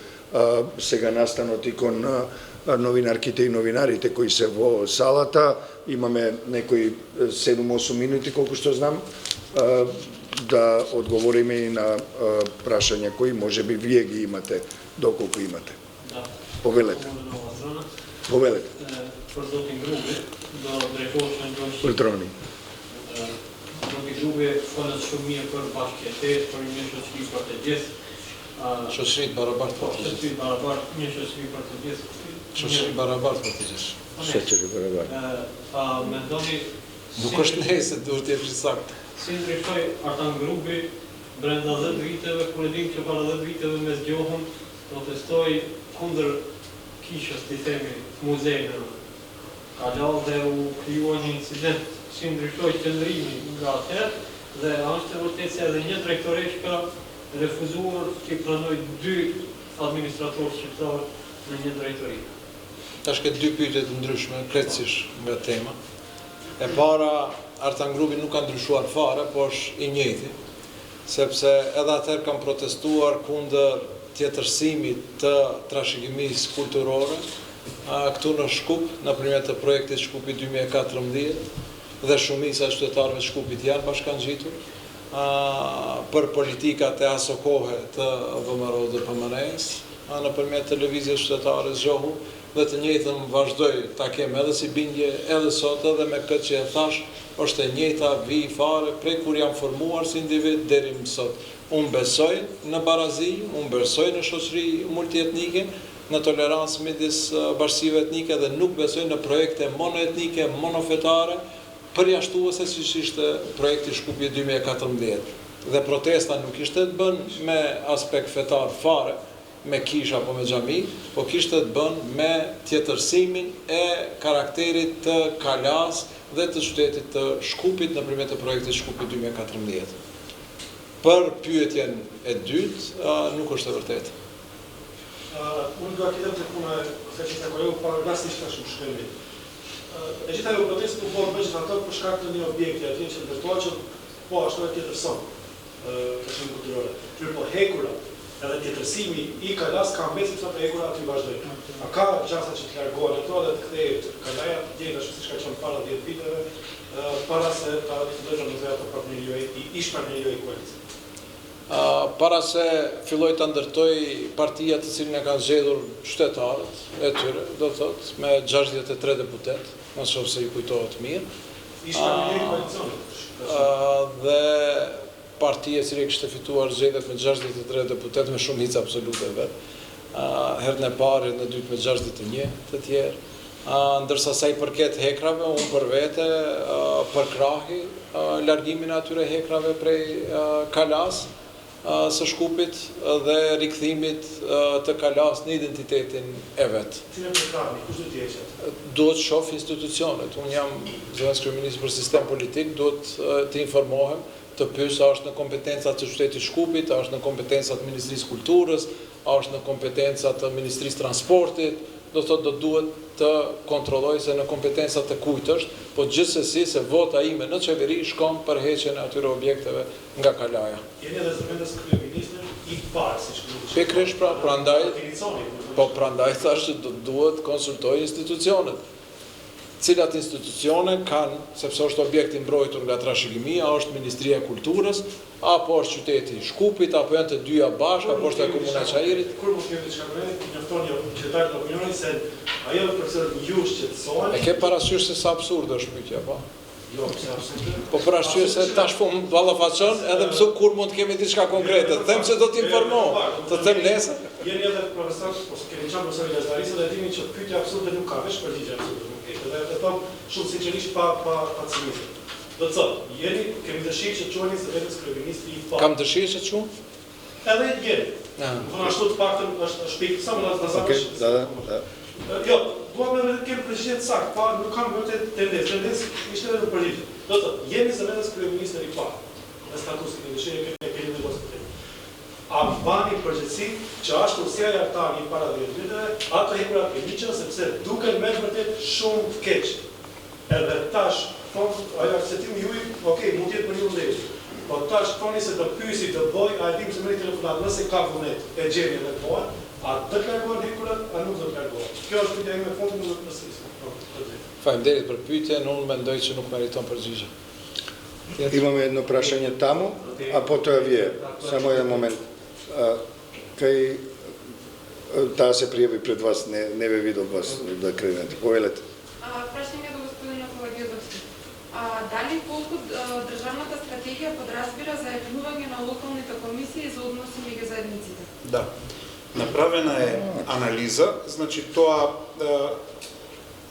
сега настанот и кон новинарките и новинарите кои се во салата. Имаме некои 7-8 минути, колку што знам, да одговориме и на прашања кои можеби вие ги имате, доколку имате. Повелете. Повелете. Zotin Grubi, do drejtohesh në Ultroni. Zoti Grubi folet shumë mirë për bashkëjetim, për një shoqëri për të gjithë. Shoqëri barabartë për të gjithë. Shoqëri barabartë, një shoqëri për të gjithë. Shoqëri barabartë për të gjithë. Shoqëri barabartë. Mendoni Nuk është nejse, duhet të jesh saktë. Si ndryshoi Artan Grubi brenda 10 viteve, kur e dim që para 10 viteve me zgjohëm protestoi kundër kishës, të themi, muzejnë. Ka gjallë dhe u kryua një incident, si ndryshoj qëndrimi nga atëherë, dhe është e vërtet se edhe një drejtoresh ka refuzuar që pranoj 2 administratorë shqiptarë në një drejtori. Tash këtë 2 pyetje të ndryshme, krejtësisht nga tema. E para, Artan Grubi nuk ka ndryshuar fare, po është i njëjti, sepse edhe atëherë kam protestuar kundër tjetërsimit të trashëgimisë kulturore, këtu në Shkup, nëpërmjet të projektit Shkupi 2014 dhe shumica e qytetarëve të Shkupit janë bashkangjitur për politikat e aso kohe të VMRO dhe PMN-s, nëpërmjet televizjes qytetare zgjohu, dhe të njëjtën vazhdoj ta kem edhe si bindje edhe sot, edhe me këtë që e thash, është e njëjta vi fare prej kur jam formuar si individ deri më sot. Unë besoj në barazi, unë besoj në shoqëri multietnike, në tolerancë midis bashkësive etnike dhe nuk besoj në projekte monoetnike, monofetare, përjashtuese siç ishte projekti Shkupi 2014. Dhe protesta nuk ishte të bën me aspekt fetar fare, me kish apo me xhami, po kishte të bën me tjetërsimin e karakterit të Kalas dhe të qytetit të Shkupit nëpërmjet të projektit Shkupi 2014. Për pyetjen e dytë, nuk është e vërtetë. Unë do akidem të puna se që të kojohu parëgasisht ka shumë shkelmi. E gjitha jo protestë nuk bërë bëgjë në ato për shkak të një objekti, atë që ndërtoqën, po ashtu e tjetërson, të shumë kulturore. Qërë po hekura edhe tjetërsimi i Kalas ka mbesit sot e hekura aty vazhdojnë. A ka gjasa që të largohen ato dhe të kthejët Kalaja, djejnë ashtu si shka qënë para 10 viteve, para se ta të dojnë në muzeja të partnerioj, i ish partnerioj i koalici. Para se filloj të ndërtoj partia të cilën e kanë zgjedhur qytetarët e tyre, do të thotë, me 63 deputet, në shoh se i kujtohet mirë. Ishte një koalicion. Dhe partia e cila kishte fituar zgjedhjet me 63 deputet me shumicë absolute vet. Herën e parë, herën e dytë me 61 të tjerë. Ndërsa sa i përket hekrave, unë për vete përkrahi largimin e atyre hekrave prej Kalas së Shkupit dhe rikthimit të Kalas në identitetin e vet. Cile përkrahni, kush do t'i heqet? Duhet shoh institucionet. Unë jam zëvendës kryeminist për sistem politik, duhet të informohem, të pyes a është në kompetencat të qytetit Shkupit, a është në kompetencat të Ministrisë Kulturës, a është në kompetencat të Ministrisë Transportit, do thotë do duhet të kontrolloj se në kompetencat të kujt është, po gjithsesi se vota ime në qeveri shkon për heqjen e atyre objekteve nga Kalaja. Jeni edhe zëvendës kryeministër i parë, siç thotë. Pikërisht pra, prandaj thash që duhet konsultoj institucionet. Cilat institucione kanë, sepse është objekt i mbrojtur nga trashëgimia, a është Ministria e Kulturës, apo është qyteti Shkupit, apo janë të dyja bashkë, apo është e Komuna e Çajirit. Kur mund të kemi diçka bëre, i njoftoni qytetarët e opinionit se ajo për cilën ju shqetësoheni. E ke parasysh se sa absurde është pyetja, po? Jo, pse absurde? Po për arsye se tash po më ballafaqon edhe mësu kur mund të kemi diçka konkrete. Them se do t'informoj, të them nesër. Jeni edhe profesor, ose keni qenë profesor i Lazarisë dhe dini që pyetja absurde nuk ka vesh përgjigje absurde. Dhe e thon shumë sinqerisht pa cinisëm. Do të thotë, kemi dëshirë që quheni zëvendës kryeministri i parë. Kam dëshirë që quh? Edhe jeni. Po ashtu të paktën është shpik sa më Da. Jo, duam edhe të kemi përgjigje të saktë, pa nuk kam vërtet tendencë, ishte edhe në përgjigje. Do të thotë, jeni zëvendës kryeministri i parë. Në statusin e dëshirë kemi negociuar. A bani përgjithësi që ashtu si artani i para 10 viteve, ato hekura e liçën sepse duken me vërtet shumë të keq. Edhe tash, ajo akceptimi juaj, okay, mund të jetë për ju ndër. Po tash thoni se do pyesi, do bëj, a e dim se merr telefonat, nëse ka vullnet, e gjeni edhe po, a do të largohen hekurat, a nuk do të largohen. Kjo është pyetja ime fund në përgjithësi. Faleminderit për pyetjen, unë mendoj që nuk meriton përgjigje. Imamo jedno prašanje tamo, a potom je. Samo jedan moment. Та се приjavi пред вас, не бе видел вас да кrenete. Повелете. Прашање до господина Колагиодовски. Дали колку државната стратегија подразбира за именување на локалните комисии за односи меѓу заедниците? Да. Направена е анализа, значи тоа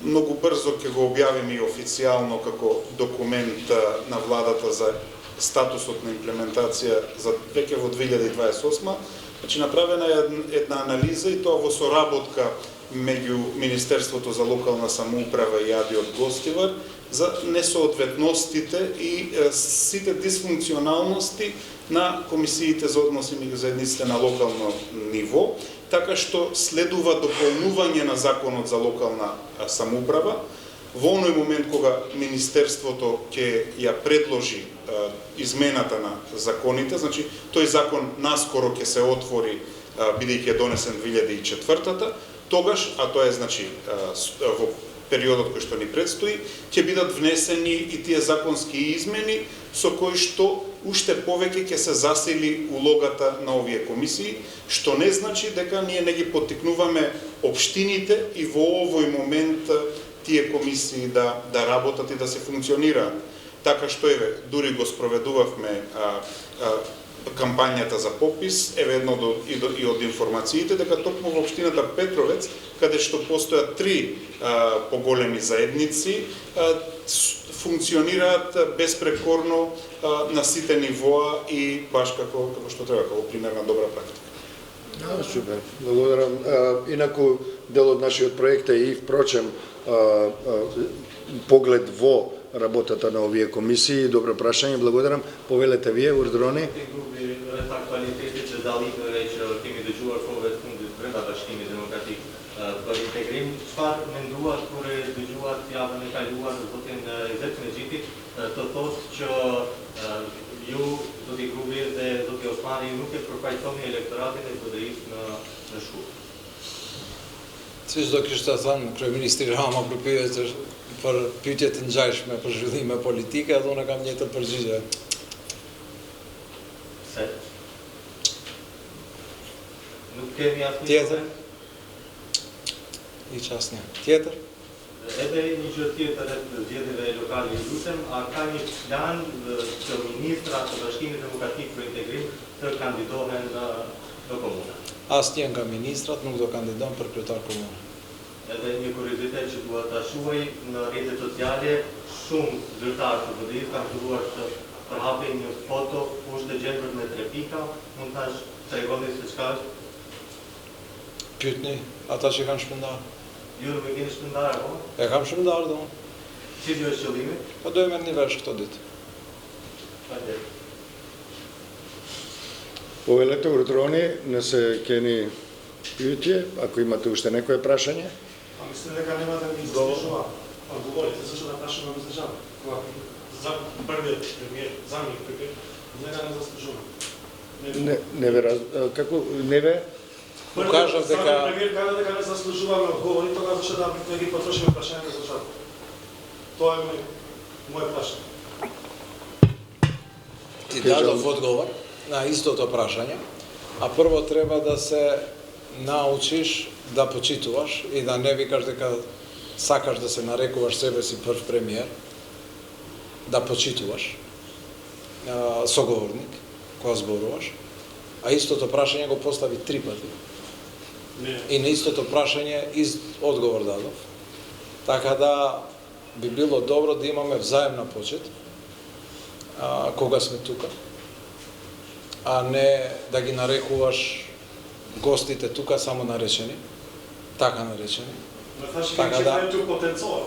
многу брзо ќе го објавиме и официјално како документ на владата за статусот на имплементација за веќе во 2028. Значи направена е една анализа и тоа во соработка меѓу Министерството за локална самоуправа и АДИ од Гостивар за несоодветностите и сите дисфункционалности на комисиите за односи меѓу заедниците на локално ниво, така што следува дополнување на законот за локална самоуправа. Во оној момент кога Министерството ќе ја предложи измената на законите, значи тој закон наскоро ќе се отвори бидејќи е донесен 2004-та, тогаш, а тоа е значи во периодот кој што ни предстои, ќе бидат внесени и тие законски измени со кои што уште повеќе ќе се засили улогата на овие комисии, што не значи дека ние не ги поттикнуваме општините и во овој момент тие комисии да работат и да се функционираат. Така што еве, дури го спроведувавме кампањата за попис, еве едно и од информациите, дека токму во општината Петровец, каде што постојат 3 поголеми заедници, функционираат безпрекорно на сите нивоа и баш како што треба, како пример на добра практика. Супер, благодарам. Инаку, дел од нашиот проект е и, впрочем, поглед во работата на овие комисии. Добро прашање, благодарам. Повелете вие, Урдрони. Актуалитетите дали вече тими дежуар повед фунди предава штими демократик për integrim, çfarë menduat kur e dëgjuat javën e kaluar zotin Izet Mexhiti të thotë që ju zoti Grubi dhe zoti Osmani nuk e përfaqësoni elektoratin e BDI-s në Shkup. Siç do kishte thënë kryeministri Rama për pyetje të ngjashme për zhvillime politike, edhe unë kam një të përgjigje. Se? nuk kemi asnjë Tjetër? problem. I qasnja. Tjetër? Edhe një gjë tjetër rreth zgjedhjeve lokale i lutem, a ka një plan që ministra të Bashkimit Demokratik për Integrim të kandidohen në komuna? Asnjë nga ministrat nuk do kandidon për kryetar komune. Edhe një kuriozitet që dua ta shuaj, në rrjetet sociale shumë zyrtarë të BDI-s kanë filluar të përhapin një foto kush të gjendur me 3 pika, mund tash tregoni se çka është? Pyetni ata që kanë shpërndar. Ju nuk e keni shpërndar apo? E kam shpërndar domun. Cili është qëllimi? Po do e merr një vesh këto ditë. Faleminderit. Повелете Уртрони, nëse keni pyetje, ako imate ušte nekoje prašanje? A mislim дека нема да ми заслужува одговорите, зашто да прашувам за држава. Кога за првиот премиер, замник премиер, дека не заслужува. Не ве како не ве? Кажав дека Замник премиер каже дека не заслужуваме одговори, тогаш зашто да ги потрошиме прашањата за држава. Тоа е моје прашање. ти дадов одговор на истото прашање, а прво треба да се научиш да почитуваш и да не викаш дека сакаш да се нарекуваш себе си прв премиер, да почитуваш соговорник кога зборуваш, а истото прашање го постави 3 пати. И на истото прашање одговор дадов. Така да би било добро да имаме взаемна почит кога сме тука, а не да ги нарекуваш гостите тука само наречени, така наречени. Така да потенцијал.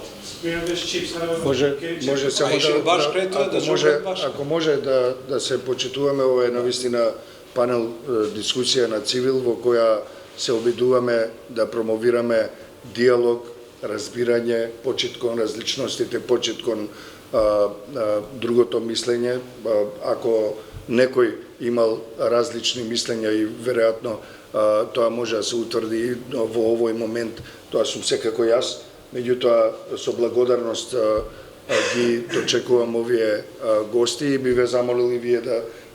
Може само ако може да се почитуваме, ова е навистина панел дискусија на цивил во која се обидуваме да промовираме диалог, разбирање, почит кон различностите, почит кон другото мислење. Ако некој имал различни мислења и веројатно тоа може да се утврди во овој момент, тоа сум секако јас, меѓутоа со благодарност ги дочекувам овие гости и би ве замолил и вие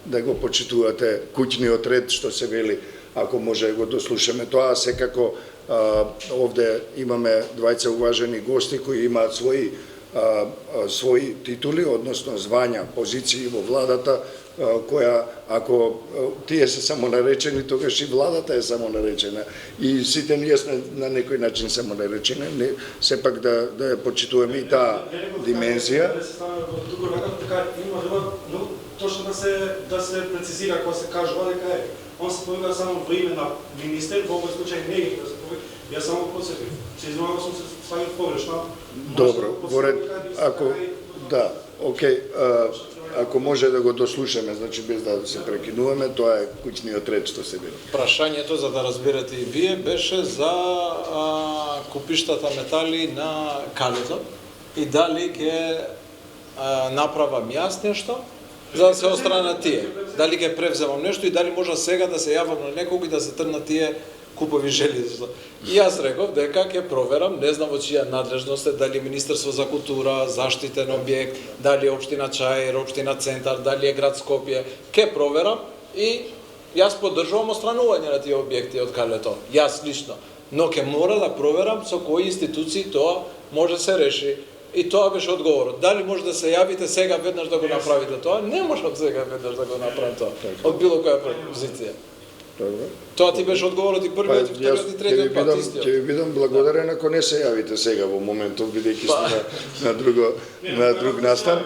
да го почитувате куќниот ред, што се вели, ако може да го дослушаме тоа. Секако овде имаме двајца уважени гости кои имаат своји титули, односно звања, позиции во владата, која ако тие се само наречени, тогаш и владата е само наречена. И сите ние сме на некој начин само наречени, сепак да ја почитуваме и таа димензија. Точно да се прецизира кога се кажува дека е он се појавува само во име на министер, во овој случај не е да се појави. Јас само подсетив. Се извинувам, сум се ставил погрешно. Добро, ако да, окей, ако може да го дослушаме, значи без да се прекинуваме, тоа е куќниот ред што се вели. Прашањето, за да разберете и вие, беше за купиштата метали на калето и дали ќе направам јас нешто за да се острана тие. Дали ќе превземам нешто и дали може сега да се јавам на некого и да се трнат тие купови железо. И јас реков дека ќе проверам, не знам во чија надлежност е, дали Министерство за култура, заштитен објект, дали општина Чаир, општина Центар, дали е град Скопје, ќе проверам и јас поддржувам отстранување на тие објекти од калето, јас лично. Но ќе мора да проверам со кои институции тоа може да се реши. И тоа беше одговорот. Дали може да се јавите сега веднаш да го направите тоа? Не можам сега веднаш да го направам тоа. Од било која позиција. Тоа ти беше одговорот и првиот, и вториот, и третиот пат истиот. Ќе ви бидам благодарен ако не се јавите сега во моментот, бидејќи сме на друг настан.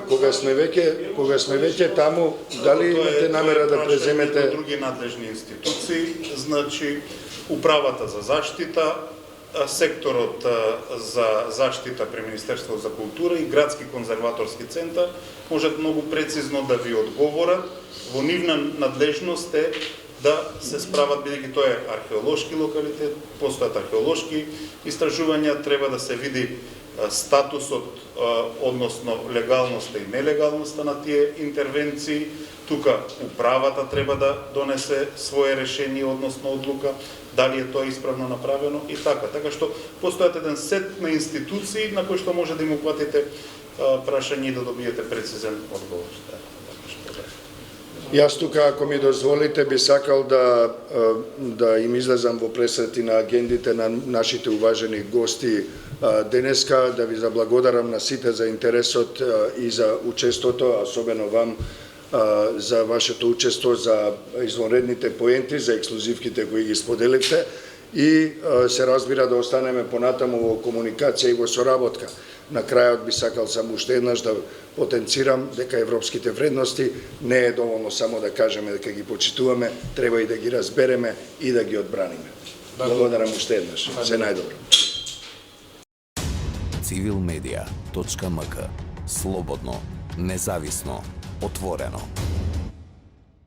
Кога сме веќе таму, дали имате намера да преземете други надлежни институции, значи управата за заштита, секторот за заштита при Министерство за култура и градски конзерваторски центар можат многу прецизно да ви одговорат. Во нивна надлежност е да се справат, бидејќи тоа е археолошки локалитет, постојат археолошки истражувања, треба да се види статусот, односно легалноста и нелегалноста на тие интервенции. Тука управата треба да донесе свое решение, односно одлука, дали е тоа исправно направено и така. Така што постојат еден сет на институции на кои што може да им упатите прашање и да добиете прецизен одговор. Јас тука, ако ми дозволите, би сакал да им излезам во пресрети на агендите на нашите уважени гости денеска, да ви заблагодарам на сите за интересот и за учеството, особено вам за вашето учество, за извонредните поенти, за ексклузивките кои ги споделивте и се разбира да останеме понатаму во комуникација и во соработка. На крајот би сакал само уште еднаш да потенцирам дека европските вредности не е доволно само да кажеме дека ги почитуваме, треба и да ги разбереме и да ги одбраниме. Благодарам уште еднаш. Се најдобро. civilmedia.mk. Слободно, независно, отворено.